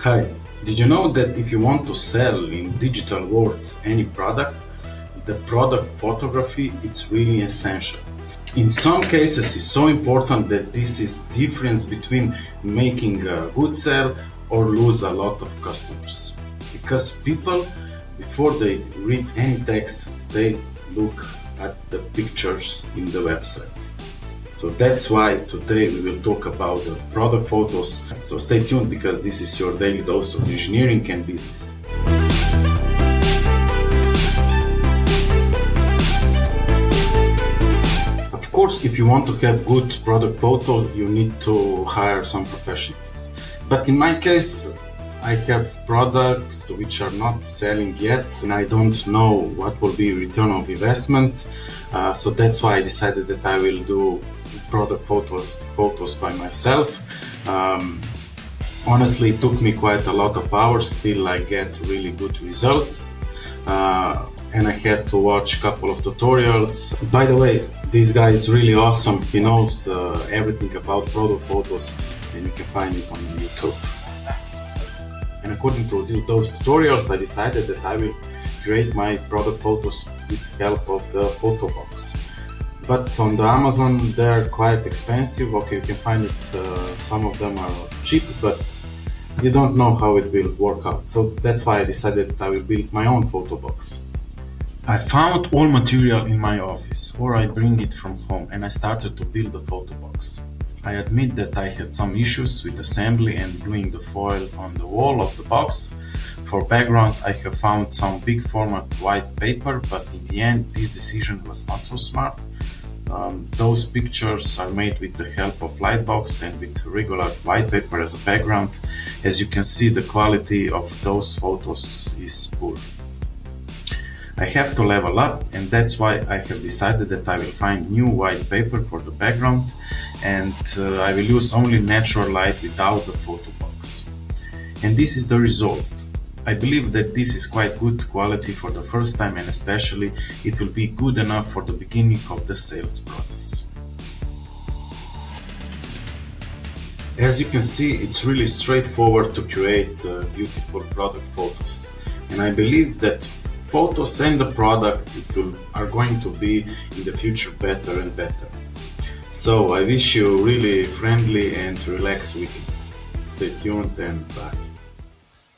Hi, did you know that if you want to sell in digital world any product, the product photography it's really essential. In some cases it's so important that this is difference between making a good sale or lose a lot of customers. Because people, before they read any text, they look at the pictures in the website. So that's why today we will talk about the product photos. So stay tuned because this is your daily dose of engineering and business. Of course, if you want to have good product photos, you need to hire some professionals. But in my case, I have products which are not selling yet and I don't know what will be return of investment. So that's why I decided that I will do product photos by myself. Honestly, it took me quite a lot of hours, still I get really good results. And I had to watch a couple of tutorials. By the way, this guy is really awesome. He knows everything about product photos and you can find it on YouTube. And according to those tutorials, I decided that I will create my product photos with help of the photo box. But on the Amazon, they're quite expensive. Okay, you can find it, some of them are cheap, but you don't know how it will work out. So that's why I decided I will build my own photo box. I found all material in my office, or I bring it from home, and I started to build the photo box. I admit that I had some issues with assembly and gluing the foil on the wall of the box. For background, I have found some big format white paper, but in the end this decision was not so smart. Those pictures are made with the help of Lightbox and with regular white paper as a background. As you can see, the quality of those photos is poor. I have to level up, and that's why I have decided that I will find new white paper for the background and I will use only natural light without the photo box. And this is the result. I believe that this is quite good quality for the first time, and especially it will be good enough for the beginning of the sales process. As you can see, it's really straightforward to create beautiful product photos, and I believe that photos and the product are going to be in the future better and better. So I wish you really friendly and relaxed weekend. Stay tuned and bye.